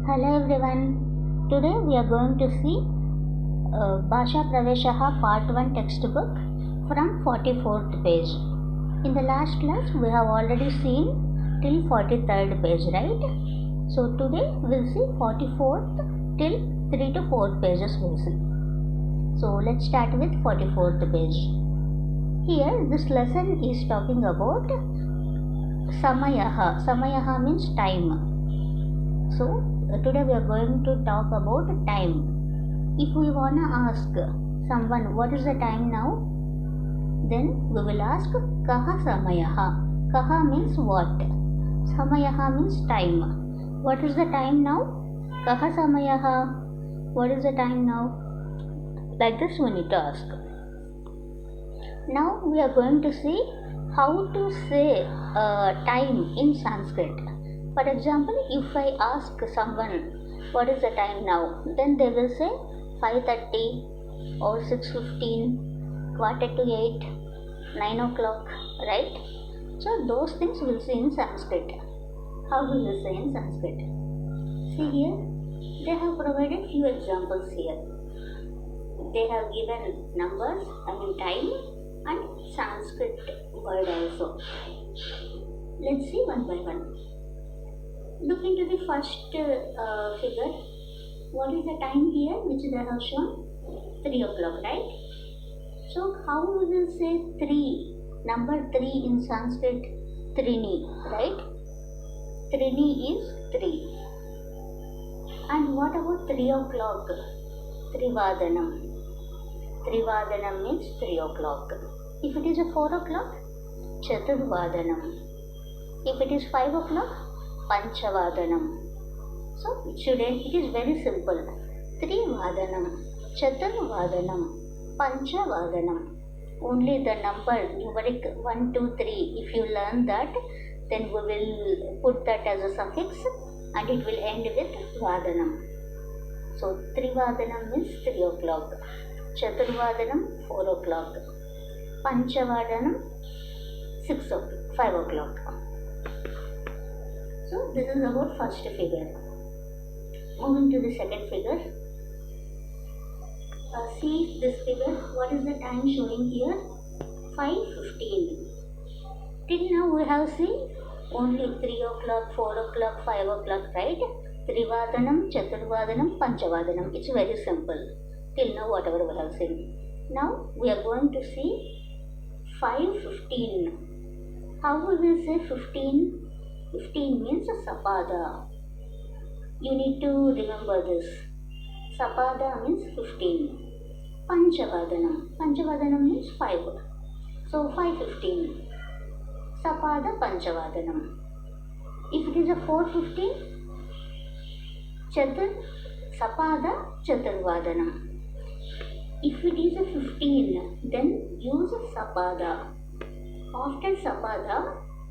Hello everyone. Today we are going to see Bhashapraveshaha Part1 textbook from 44th page. In the last class we have already seen till 43rd page, right? So today we'll see 44th till 3 to 4 pages we'll see. So let's start with 44th page. Here this lesson is talking about Samayaha. Samayaha means time. So today we are going to talk about time. If we wanna ask someone what is the time now, then we will ask Kaha Samayaha. Kaha means what? Samayaha means time. What is the time now? Kaha Samayaha. What is the time now? Like this we need to ask. Now we are going to see how to say time in Sanskrit. For example, if I ask someone what is the time now, then they will say 5:30 or 6:15, 7:45, 9 o'clock, right? So those things we'll see in Sanskrit. How will we say in Sanskrit? See here, they have provided few examples here. They have given numbers, time and Sanskrit word also. Let's see one by one. Look into the first figure. What is the time here which they have shown? 3 o'clock, right? So how we will say 3? Number 3 in Sanskrit, Trini, right? Trini is 3. And what about 3 o'clock? Trivadanam. Trivadanam means 3 o'clock. If it is a 4 o'clock, Chaturvadanam. If it is 5 o'clock, Panchavadanam. So it is very simple. Trivadanam, Chaturvadanam, Panchavadanam. Only the number numeric 1, 2, 3. If you learn that, then we will put that as a suffix and it will end with Vadanam. So Trivadanam means 3 o'clock. Chaturvadanam 4 o'clock. Panchavadanam 5 o'clock. So this is about first figure. Moving to the second figure. See this figure. What is the time showing here? 5:15. Till now we have seen only 3 o'clock, 4 o'clock, 5 o'clock, right? Trivadanam, Chaturvadanam, Panchavadanam. It's very simple. Till now whatever we have seen. Now we are going to see 5:15. How will we say 15? 15 means Sapada. You need to remember this. Sapada means 15. Panchavadanam. Panchavadanam means 5. So 5:15. Sapada Panchavadanam. If it is a 4:15, Sapada Chaturvadanam. If it is a 15, then use Sapada. After Sapada,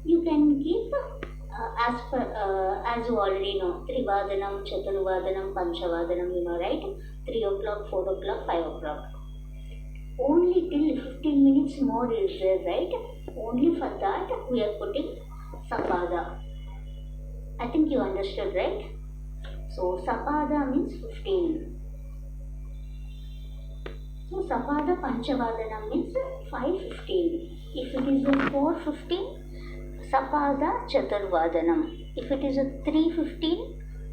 you can keep as you already know, Trivadanam, Chaturvadanam, Panchavadanam, you know, right? 3 o'clock, 4 o'clock, 5 o'clock. Only till 15 minutes more is there, right? Only for that we are putting Sapada. I think you understood, right? So Sapada means 15. So Sapada Panchavadanam means 5:15. If it is a 4:15, Sapada Chaturvadanam. If it is a 3:15,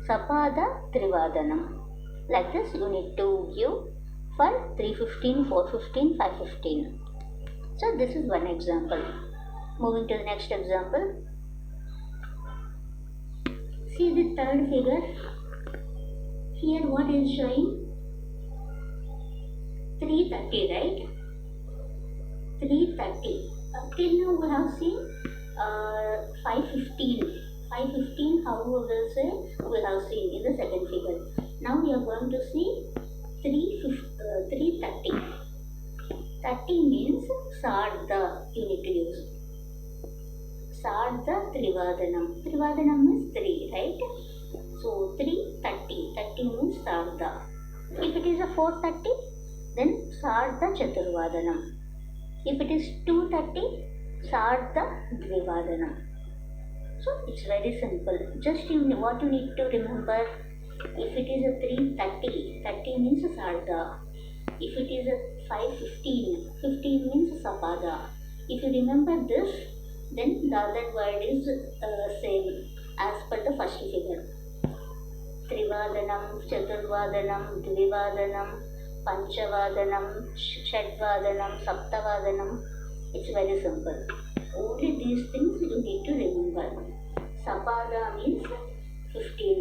Sapada Trivadanam. Like this you need to give for 3:15, 4:15, 5:15. So this is one example. Moving to the next example. See the third figure. Here what is showing? 3:30, right? 3:30. Till now we have seen 5:15. 5:15, how we will say, we have seen in the second figure. Now we are going to see 3:30. 30 means Sardha, you need to use. Sardha Trivadanam. Trivadanam means 3, right? So 3:30. 30 means Sardha. If it is a 4:30, then Sardha Chaturvadanam. If it is 2:30, Sardha Dvivadanam. So it's very simple. Just what you need to remember, If it is a 3:30, 30 means Sarda. If it is a 5:15, 15 means Sapada. If you remember this, then the other word is same as per the first figure. Trivadanam, Chaturvadanam, Dvivadanam, Panchavadanam, Shadvadanam, Saptavadanam. It's very simple. Only these things you need to remember. Sapada means 15.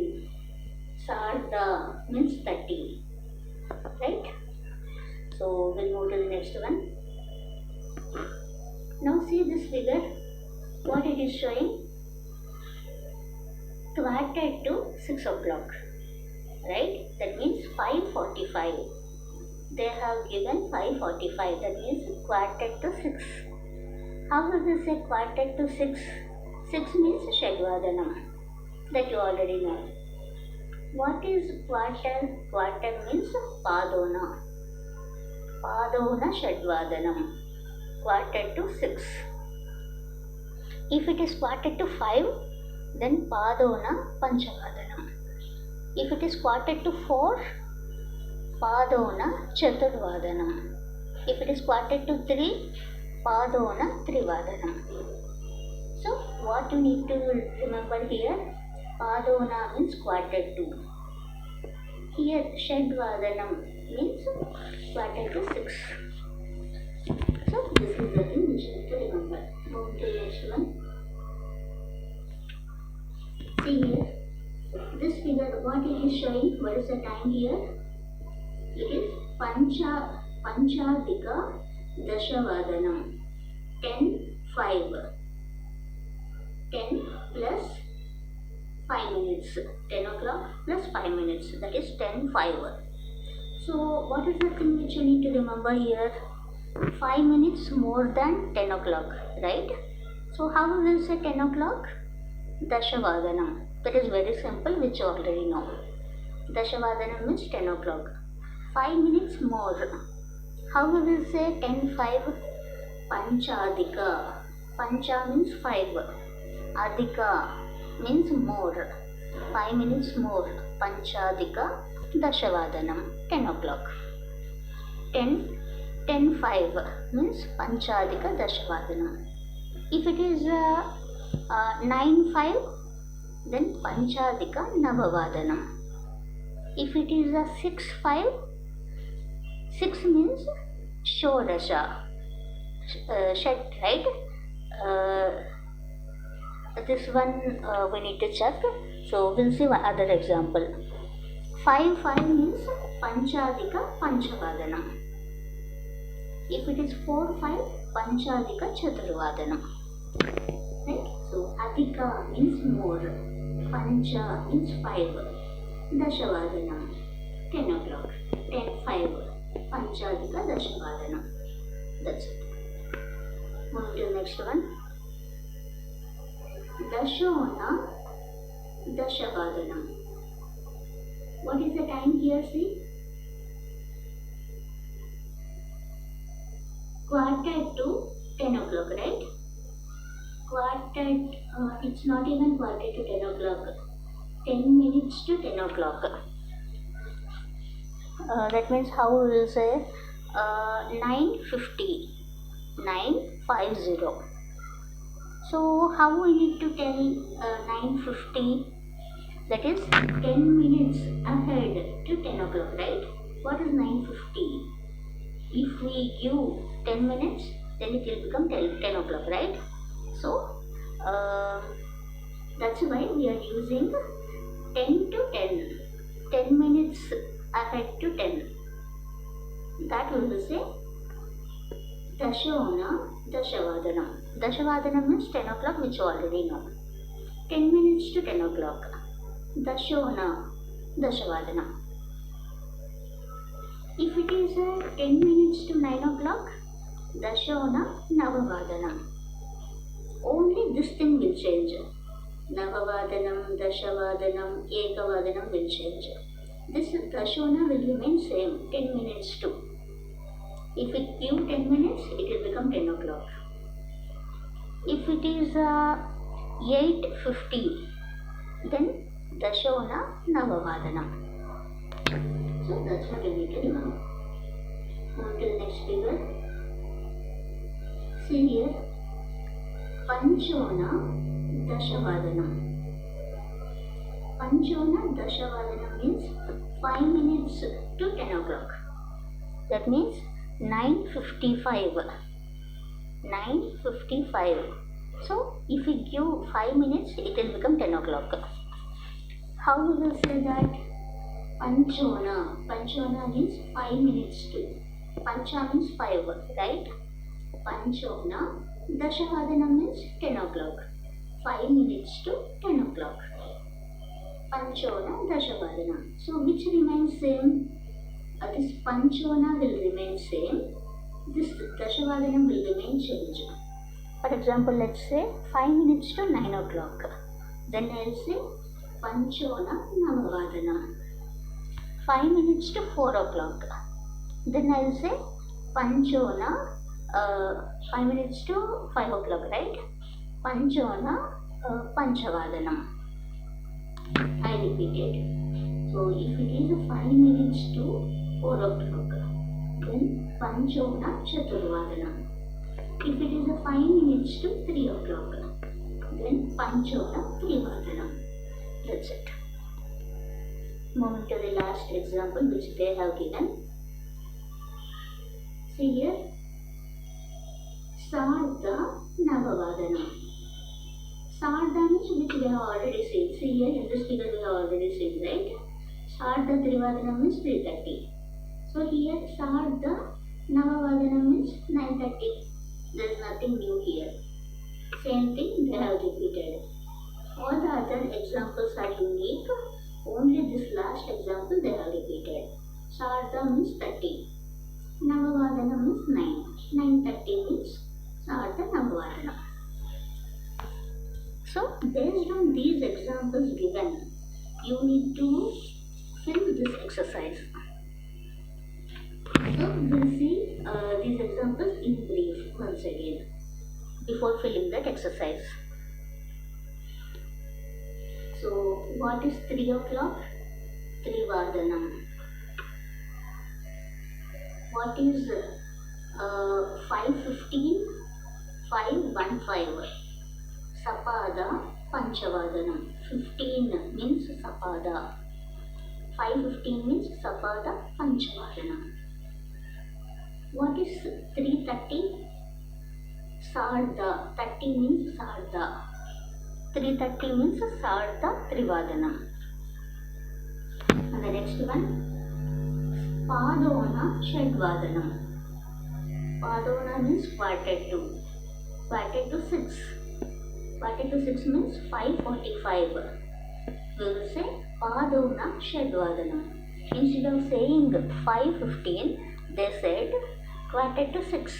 Sarda means 30. Right? So we'll move to the next one. Now see this figure. What it is showing? Quarter to 6 o'clock. Right? That means 5:45. They have given 5:45. That means quarter to 6. How will they say quarter to 6? 6 means Shadvadanam. That you already know. What is quarter? Quarter means Padona. Padona Shadvadanam. Quarter to 6. If it is quarter to 5, then Padona Panchavadanam. If it is quarter to 4, Padona Chaturvadanam. If it is quarter to 3, Padona Trivadanam. So what you need to remember here? Padona means quarter to. Here Shadvadanam means quarter to 6. So this is the thing which you need to remember. Move to the next one. See here. This figure, what it is showing? What is the time here? It is Panchadika Dashavadanam. 10:05. 10 plus 5 minutes. 10 o'clock plus 5 minutes. That is 10:05. So what is the thing which you need to remember here? 5 minutes more than 10 o'clock, right? So how will we say 10 o'clock? Dashavadanam. That is very simple, which you already know. Dashavadanam means 10 o'clock. 5 minutes more. How will we say 10:05? Panchadika. Pancha means 5. Adhika means more. 5 minutes more. Panchadika Dashavadanam. 10 o'clock. 10:05 means Panchadika Dashavadanam. If it is 9:05, then Panchadika Navavadanam. If it is a 6:05, 6 means Shodasha. Right? This one we need to check. So we'll see one other example. 5:05 means Panchadika Panchavadanam. If it is 4:05, Panchadika Chaturvadanam. Right? So Adhika means more. Pancha means 5. Dashavadanam. 10 o'clock. 10:05. Panchadika Dashavadanam. That's it. Moving to the next one. Dashona Dashavadanam. What is the time here? See? Quarter to 10 o'clock, right? It's not even quarter to 10 o'clock. 10 minutes to 10 o'clock. That means how we will say 9:50. 9:50. So how we need to tell 9:50? That is 10 minutes ahead to 10 o'clock, right? What is 9:50? If we give 10 minutes, then it will become 10 o'clock, right? So that's why we are using 10 to 10. 10 minutes ahead to 10. That we will say Dashona Dashavadanam. Dashavadanam means 10 o'clock, which you already know. 10 minutes to 10 o'clock. Dashona Dashavadanam. If it is 10 minutes to 9 o'clock, Dashona Navavadanam. Only this thing will change. Navavadanam, Dashavadanam, Ekavadanam will change. This Dashona will remain same, 10 minutes to. If it give 10 minutes, it will become 10 o'clock. If it is 8:50, then Dashona Navavadanam. So that's what you need to remember. Move to the next figure. See here. Panchona Dashavadanam. Panchona Dashavadanam means 5 minutes to 10 o'clock. That means 9:55. 9:55. So if we give 5 minutes, it will become 10 o'clock. How we will say that? Panchona. Panchona means 5 minutes to. Pancha means 5, right? Panchona. Dashavadanam means 10 o'clock. 5 minutes to 10 o'clock. Panchona Dashavadanam. So which remains same? This Panchona will remain same. This Dashavadanam will remain changed. For example, let's say 5 minutes to 9 o'clock. Then I will say Panchona Navavadanam. 5 minutes to 4 o'clock. Then I will say Panchona 5 minutes to 5 o'clock, right? Panchona Panchavadanam. I repeat it. So if it is 5 minutes to 4 o'clock, then Panchona Chaturvadanam. If it is 5 minutes to 3 o'clock, then Panchona Trivadanam. That's it. Moving to the last example which they have given. See here. Sardha Navavadanam. Sardha means which we have already seen. See here in this figure we have already seen, right? Sardha Trivadanam means 3:30. So here Sardha Navavadanam means 9:30. There is nothing new here. Same thing they have repeated. All the other examples are unique. Only this last example they have repeated. Sardha means 30. Navavadanam means 9. 9:30 means Sardha Navavadanam. So based on these examples given, you need to fill this exercise. So we'll see these examples in brief once again before filling that exercise. So what is 3 o'clock? Trivadanam. What is 5:15? 5:15. Sapada Panchavadanam. 15 means Sapada. 5:15 means Sapada Panchavadanam. What is 3:30? Sardha. 30 means Sardha. 3:30 means Sardha Trivadanam. And the next one, Padona Shadvadanam. Padona means quarter to. Quarter to 6. Quarter to 6 means 5:45. We will say Padona Shadvadanam. Instead of saying 5:15, they said quarter to 6.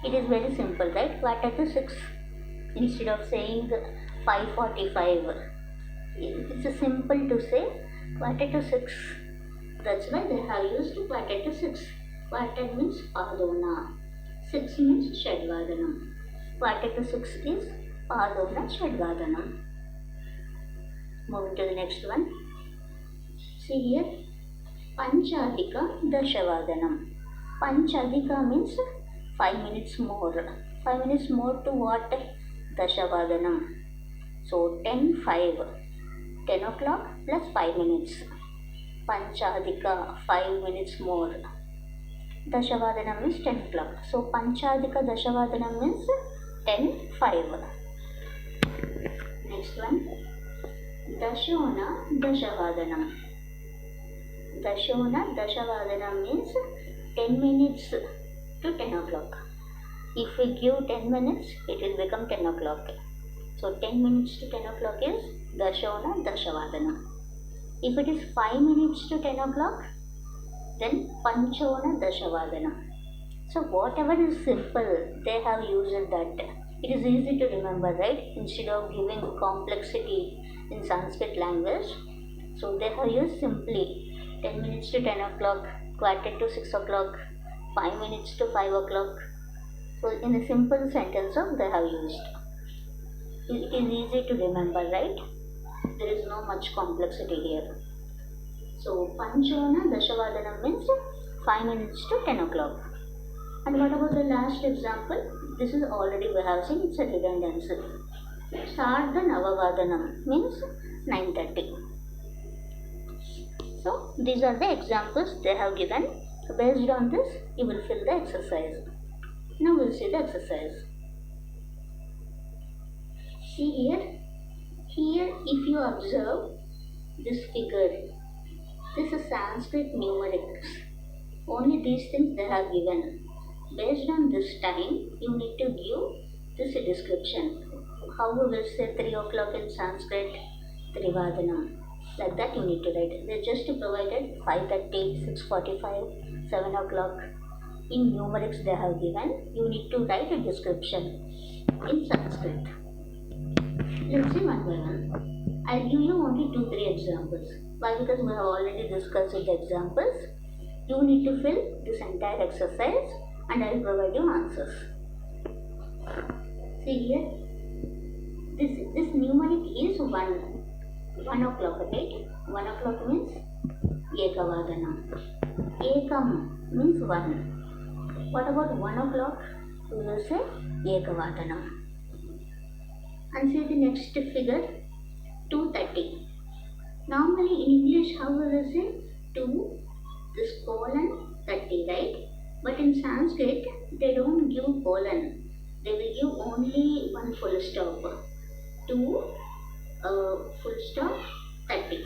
It is very simple, right? Quarter to 6. Instead of saying 5:45. It's simple to say quarter to 6. That's why they have used quarter to 6. Quarter means Padona. 6 means Shadvadanam. Quarter to 6 is Padona Shadvadanam. Moving to the next one. See here. Panchadika Dashavadanam. Panchadika means 5 minutes more. 5 minutes more to what? Dashavadanam. So 10:05. 10 o'clock plus 5 minutes. Panchadika, 5 minutes more. Dashavadanam means 10 o'clock. So Panchadika Dashavadanam means 10:05. Next one. Dashona Dashavadanam. Dashona Dashavadanam means 10 minutes to 10 o'clock. If we give 10 minutes, it will become 10 o'clock. So 10 minutes to 10 o'clock is Dashona Dashavadanam. If it is 5 minutes to 10 o'clock, then Panchona Dashavadanam. So whatever is simple, they have used that. It is easy to remember, right? Instead of giving complexity in Sanskrit language, so they have used simply 10 minutes to 10 o'clock, quarter to 6 o'clock, 5 minutes to 5 o'clock. So in a simple sentence they have used. It is easy to remember, right? There is no much complexity here. So Panchona Dashavadanam means 5 minutes to 10 o'clock. And what about the last example? This is already we have seen, it's a redundancy. Sardha Navavadanam means 9:30. So these are the examples they have given. Based on this, you will fill the exercise. Now we'll see the exercise. See here. Here, if you observe this figure, this is Sanskrit numerics. Only these things they have given. Based on this time, you need to give this description. How we will say 3 o'clock in Sanskrit? Trivadanam. Like that you need to write. They just provided 5:30, 6:45, 7 o'clock. In numerics they have given. You need to write a description in Sanskrit. Let's see one by one. I'll give you only 2-3 examples. Why? Because we have already discussed the examples. You need to fill this entire exercise and I will provide you answers. See here. This numeric is 1 o'clock, right? 1 o'clock means Ekavadanam. Ekam means 1. What about 1 o'clock? We will say Ekavadanam. And see the next figure, 2:30. Normally in English, how will we say 2, this colon 30, right? But in Sanskrit, they don't give colon. They will give only one full stop. 2, full stop, 30.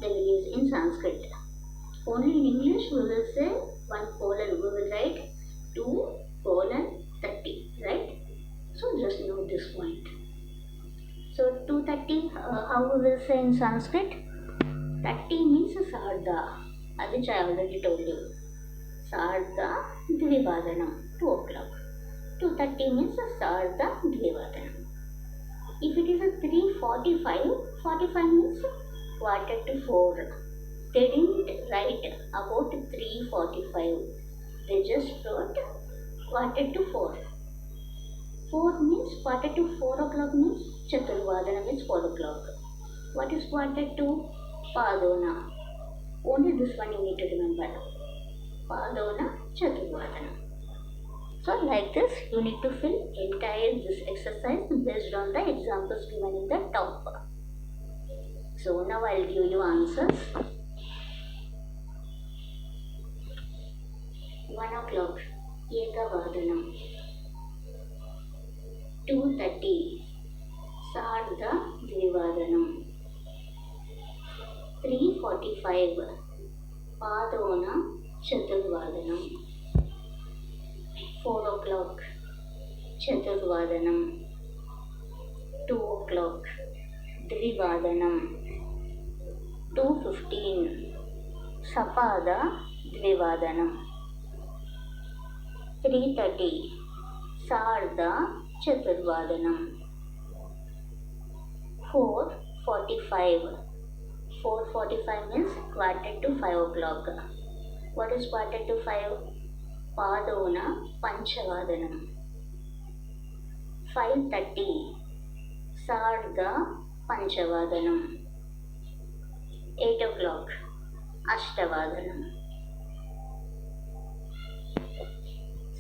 They will use in Sanskrit. Only in English, we will say 1 colon. We will write 2 colon 30, right? So just note this point. So 2:30, how we will say in Sanskrit? 30 means Sardha, which I already told you. Sardha Dvivadanam, 2 o'clock. 2:30 means Sardha Dvivadanam. If it is a 3:45, 45 means 3:45. They didn't write about 3:45. They just wrote 3:45. 4 means 3:45 o'clock means Chaturvadana means 4 o'clock. What is 4:45? Padona. Only this one you need to remember. Padona Chaturvadana. So like this, you need to fill entire this exercise based on the examples given in the top. So now I'll give you answers. 1 o'clock, Ekavadanam. 2:30, Sardha Dvivadanam. 3:45, Padona Chaturvadanam. 4 o'clock, Chaturvadanam. 2 o'clock, Dvivadanam. 2:15, Sapada Dvivadanam. 3:30, Sardha Chaturvadanam. 4:45. 4:45 means 4:45 o'clock. What is 4:45? Padona Panchavadanam. 5:30, Sardha Panchavadanam. 8 o'clock, Ashtavadanam.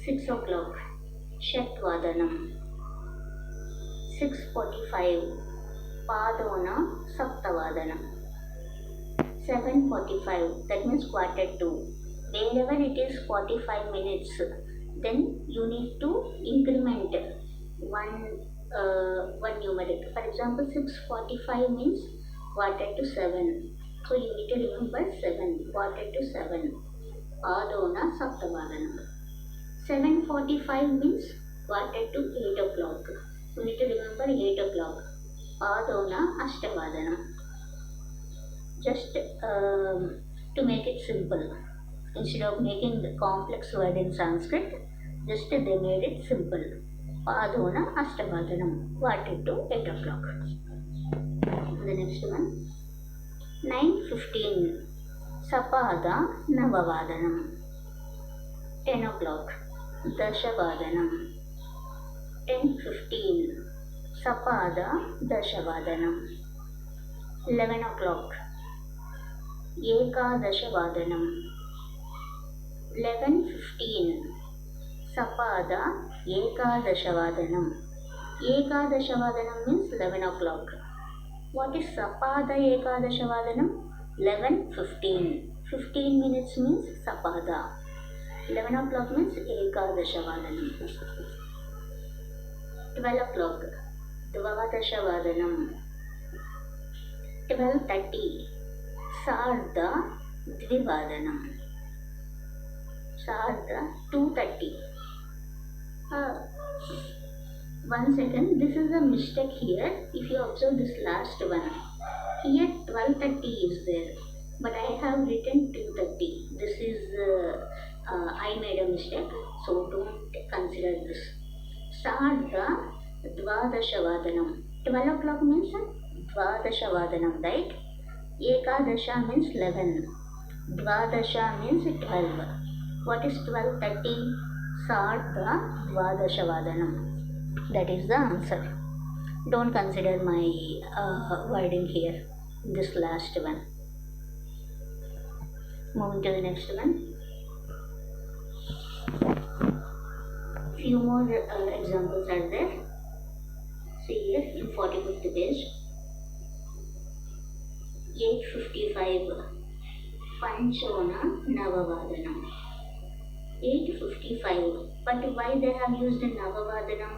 6 o'clock, Shatvadanam. 6:45, Padona Saptavadanam. 7:45, that means 2:45. Whenever it is 45 minutes, then you need to increment one numeric. For example, 6:45 means 7:15. So you need to remember 7, 7:15. Padona Saptavadanam. 7:45 means 8 o'clock. You need to remember 8 o'clock. Padona Ashtavadanam. Just to make it simple. Instead of making the complex word in Sanskrit, just they made it simple. Padona Ashtavadanam. 8 o'clock. The next one. 9:15. Sapada Navavadanam. 10 o'clock. Dashavadanam. 10:15. Sapada Dashavadanam. 11 o'clock. Ekadashavadanam. 11:15. Sapada Ekadashavadanam. Ekadashavadanam means 11 o'clock. What is Sapada Ekadashavadanam? 11:15. 15 minutes means Sapada. 11 o'clock means Ekadashavadanam. 12 o'clock. Dvadashavadanam. 12:30. Sardha Dvivadanam. Sardha 2:30. One second, this is a mistake here. If you observe this last one, here 12:30 is there, but I have written 2:30. This is I made a mistake, so don't consider this. Sardha Dvadashavadanam. 12 o'clock means Dvadashavadanam, right? Ekadasha means 11. Dvadasha means 12. What is 12:30? Sardha Dvadashavadanam. That is the answer. Don't consider my wording here, this last one. Moving to the next one. Few more examples are there. See here in 45th page. 8:55. Panchona Navavadanam. 8:55. But why they have used Navavadanam?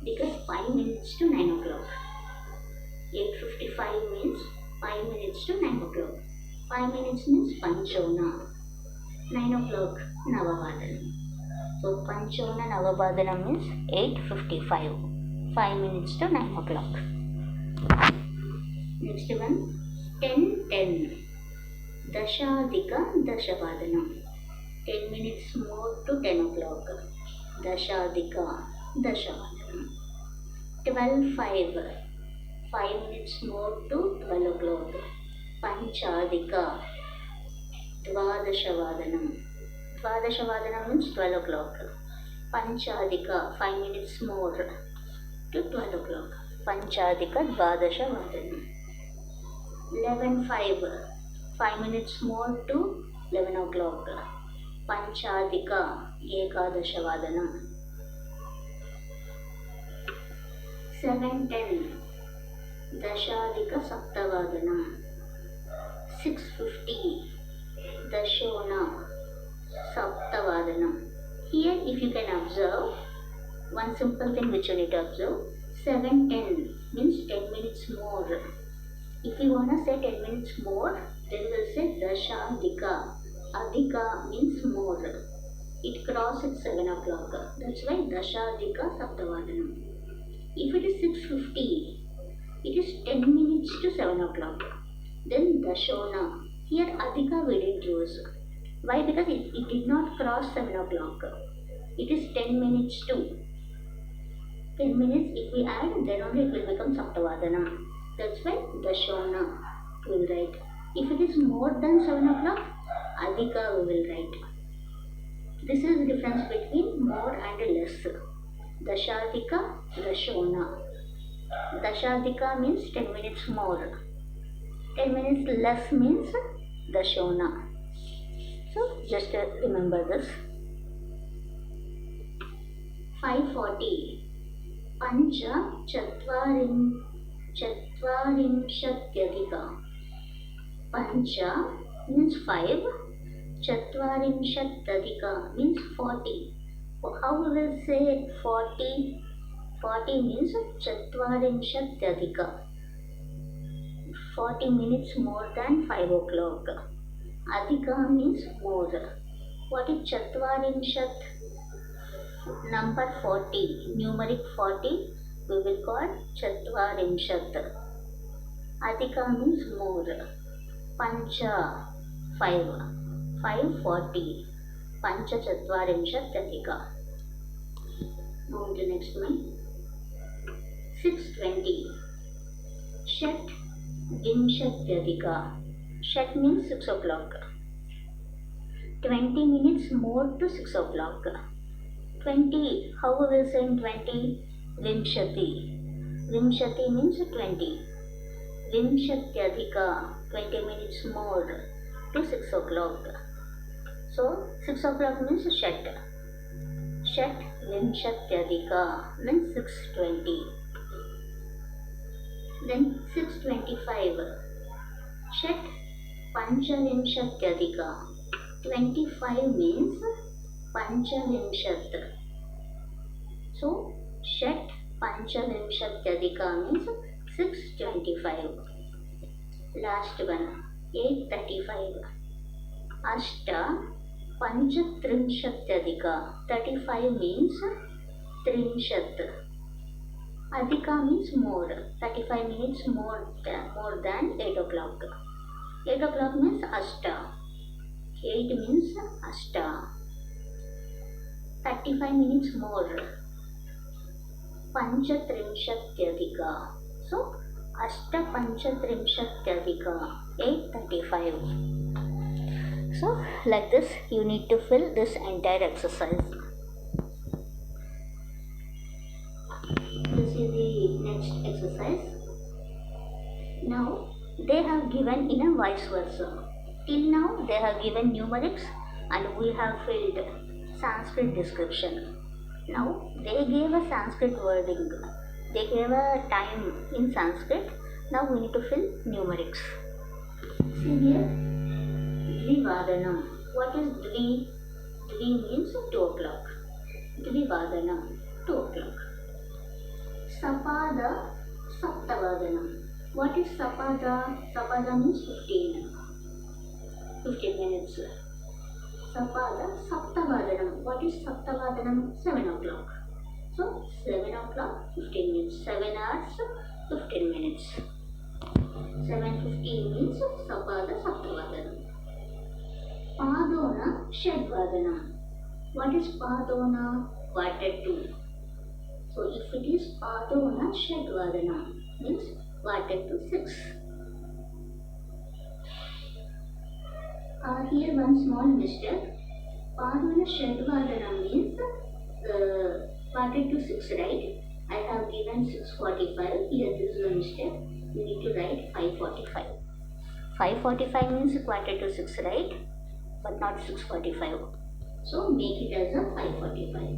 Because 5 minutes to 9 o'clock. 8:55 means 5 minutes to 9 o'clock. 5 minutes means Panchona. 9 o'clock Navavadanam. So Panchona Navavadanam means 8:55. 5 minutes to 9 o'clock. Next one. 10:10. Dashadika Dashavadanam. 10 minutes more to 10 o'clock. Dashadika Dashavadanam. 12:05. 5 minutes more to 12 o'clock. Panchadika Dvadashavadanam. Dvadashavadanam means 12 o'clock. Panchadika 5 minutes more to 12 o'clock. Panchadika Dvadashavadanam. 11:05. 5 minutes more to 11 o'clock. Panchadika Ekadashavadanam. 7:10. Dashadika Saptavadanam. 6:50. Dashona Saptavadanam. Here if you can observe, one simple thing which you need to observe, 7:10 means 10 minutes more. If you want to say 10 minutes more, then we'll say Dashadika. Adhika means more. It crosses 7 o'clock. That's why Dashadika Saptavadanam. If it is 6:50, it is 10 minutes to 7 o'clock. Then Dashona. Here Adhika we didn't use. Why? Because it did not cross 7 o'clock. It is 10 minutes to. 10 minutes if we add, then only it will become Saptavadanam. That's why Dashona we will write. If it is more than 7 o'clock, Adhika we will write. This is the difference between more and less. Dashadika, Dashona. Dashadika means 10 minutes more. 10 minutes less means Dashona. So just remember this. 5:40. Pancha Chatvarimshatyadhika. Pancha means 5. Chatvarimshatyadhika means 40. How we will say 40? 40 means Chatvarimshatyadhika. 40 minutes more than 5 o'clock. Adhika means more. What is Chatvarimshat? Number 40, numeric 40, we will call Chatvarimshat. Adhika means more. Pancha 5. 5:40. Pancha Chatvarimshat Adhika. Move to next one. 6:20. Shat Vinshatyadhika. Shat means 6 o'clock. 20 minutes more to 6 o'clock. 20, how we will say in 20? Vimshati. Vimshati means 20. Vimshatyadhika, 20 minutes more to 6 o'clock. So 6 o'clock means Shat. Shat Vimshatyadhika means 6:20. Then 6:25. Shat Panchavimshatyadhika. 25 means Panchavimshat. So Shat Panchavimshatyadhika means 6:25. Last one, 8:35. Ashta Panchatrinshatyadhika. 35 means Trinshat. Adhika means more. 35 minutes more than 8 o'clock. 8 o'clock means Ashta. 8 means Ashta. 35 minutes more. Panchatrinshatyadhika. So Ashta Panchatrinshatyadhika, 8:35. So like this you need to fill this entire exercise. This is the next exercise. Now they have given in a vice versa. Till now they have given numerics and we have filled Sanskrit description. Now they gave a Sanskrit wording. They gave a time in Sanskrit. Now we need to fill numerics. See here, Dvivadanam. What is Dvi? Dvi means 2 o'clock. Dvivadanam, 2 o'clock. Sapada Saptavadanam. What is Sapada? Sapada means 15 minutes. Sapada Saptavadanam. What is Saptavadanam? 7 o'clock. So 7 o'clock, 15 minutes. 7 hours, 15 minutes. 7:15 means Sapada Saptavadanam. Padona Shadvadanam. What is Padona? 1:45. So if it is Padona Shadvadanam means 1:45. Here one small mistake. Padona Shadvadanam means 1:45, right? I have given 6:45. Here this is a mistake. You need to write 5:45. 5:45 means 1:45, right? But not 6:45. So make it as a 5:45.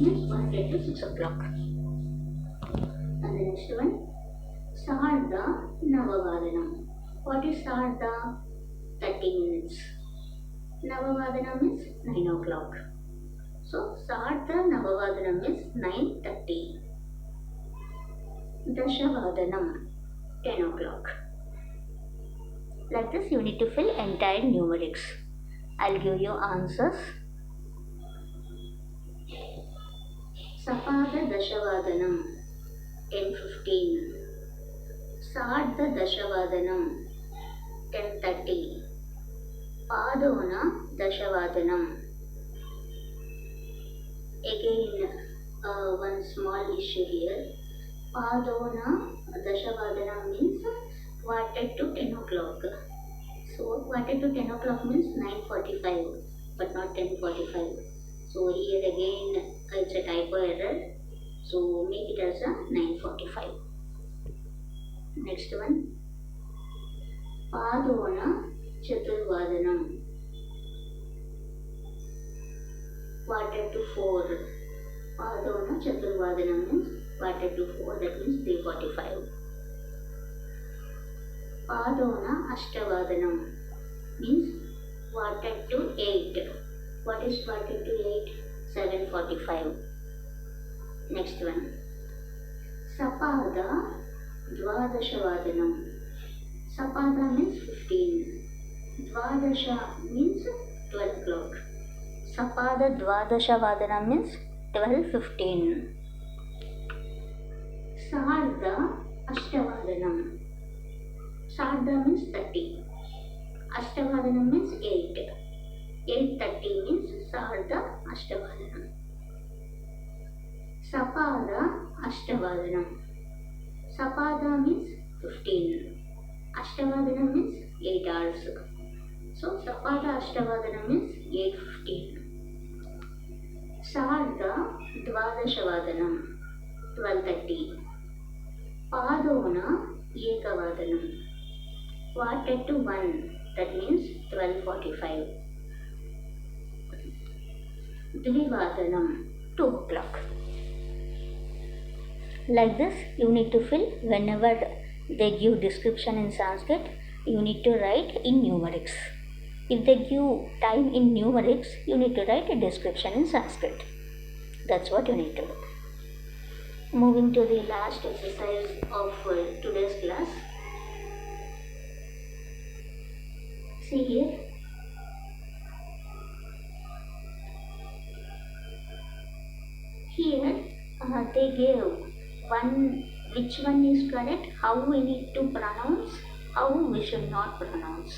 Means 1:06 o'clock. And the next one, Sarda Navavadanam. What is Sarda? 30 minutes. Navavadanam means 9 o'clock. So Sarda Navavadanam is 9:30. Dashavadanam, 10 o'clock. Like this you need to fill entire numerics. I'll give you answers. Sapada Dashavadanam, 10:15. Sarda Dashavadanam, 10:30. Padona Dashavadanam. Again, one small issue here. Padona Dashavadanam means 1:45 o'clock. So 1:45 o'clock means 9:45, but not 10:45. So here again it's a typo error. So make it as a 9:45. Next one, Padona Chaturvadanam, 1:45. Padona Chaturvadanam means 1:45, that means 3:45. Padona Ashtavadanam means 1:08. What is 1:08? 7:45. Next one, Sapada Dvadashavadanam. Sapada means 15. Dvadasha means 12 o'clock. Sapada Dvadashavadanam means 12:15. Sarda Ashtavadanam. Sarda means 30. Ashtavadanam means 8. 8:30 means Sarda Ashtavadanam. Sapada Ashtavadanam. Sapada means 15. Ashtavadanam means 8 hours. So Sapada Ashtavadanam means 8:15. Sarda Dvadashavadanam, 12:30. Padona Ekavadanam. 1:45, that means 12:45. Dvivadanam, 2 o'clock. Like this, you need to fill whenever they give description in Sanskrit, you need to write in numerics. If they give time in numerics, you need to write a description in Sanskrit. That's what you need to do. Moving to the last exercise of today's class. See here. Here they gave which one is correct, how we need to pronounce, how we should not pronounce,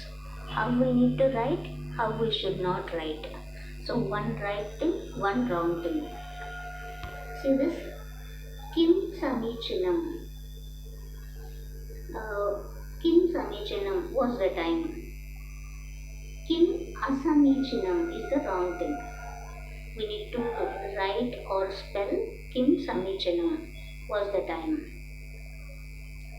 how we need to write, how we should not write. So one right thing, one wrong thing. See this? Kim Samichinam. Kim Samichinam was the time. Kim Asamichinam is the wrong thing. We need to write or spell Kim Samichinam was the time.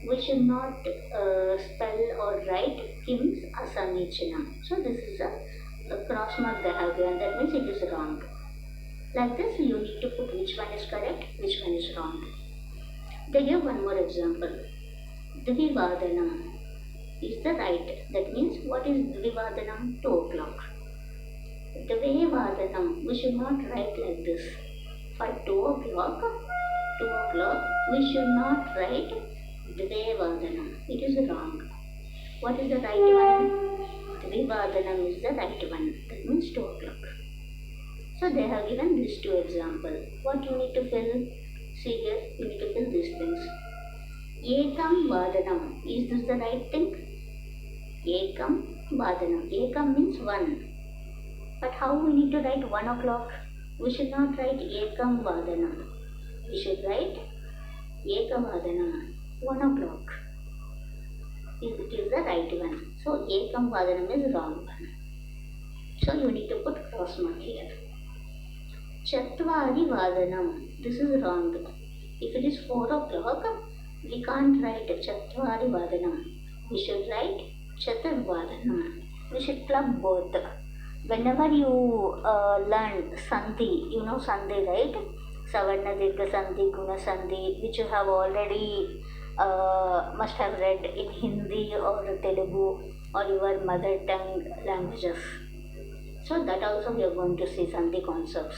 We should not spell or write Kim's Asamichinam. So this is a cross mark they have given, that means it is wrong. Like this, you need to put which one is correct, which one is wrong. They give one more example. Dvivadanam is the right. That means what is Dvivadanam? 2 o'clock. Dvevadanam, we should not write like this. For 2 o'clock, we should not write Dvevadanam. It is wrong. What is the right one? Dvivadanam is the right one. That means 2 o'clock. So they have given these two examples. What you need to fill? See here, you need to fill these things. Ekam Vadanam. Is this the right thing? Ekam Vadanam. Ekam means 1. But how we need to write 1 o'clock? We should not write Ekam Vadanam. We should write Ekam Vadanam. 1 o'clock. It is the right one. So Ekam Vadanam is wrong one. So you need to put cross mark here. Chatvari Vadanam. This is wrong. If it is 4 o'clock, we can't write Chatvari Vadanam. We should write Chatur Vadanam. We should club both. Whenever you learn Sandhi, you know Sandhi, right? Savarna Dirgha Sandhi, Guna Sandhi, which you have already must have read in Hindi or Telugu or your mother tongue languages. So that also we are going to see Sandhi concepts.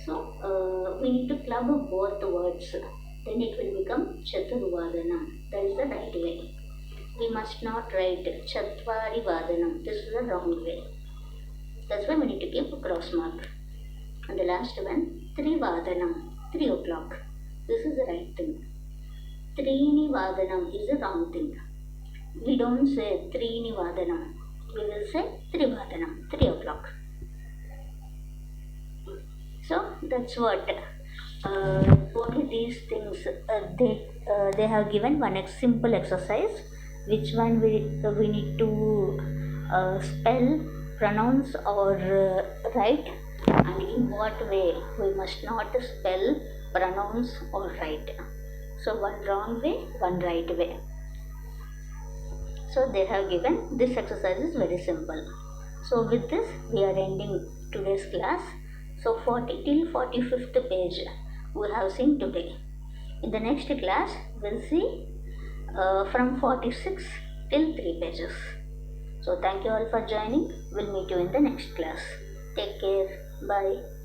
So we need to club both words. Then it will become Chaturvadanam. That is the right way. We must not write Chatvari Vadanam. This is the wrong way. That's why we need to keep a cross mark. And the last one, Trivadanam, 3 o'clock. This is the right thing. Trini Vadanam is the wrong thing. We don't say Trini Vadanam. We will say Trivadanam, 3 o'clock. So that's what. Only these things they have given one simple exercise. Which one we need to spell, pronounce or write, and in what way we must not spell, pronounce or write. So one wrong way, one right way. So they have given this exercise is very simple. So with this we are ending today's class. So 40 till 45th page we have seen today. In the next class we'll see from 46 till 3 pages. So thank you all for joining. We'll meet you in the next class. Take care. Bye.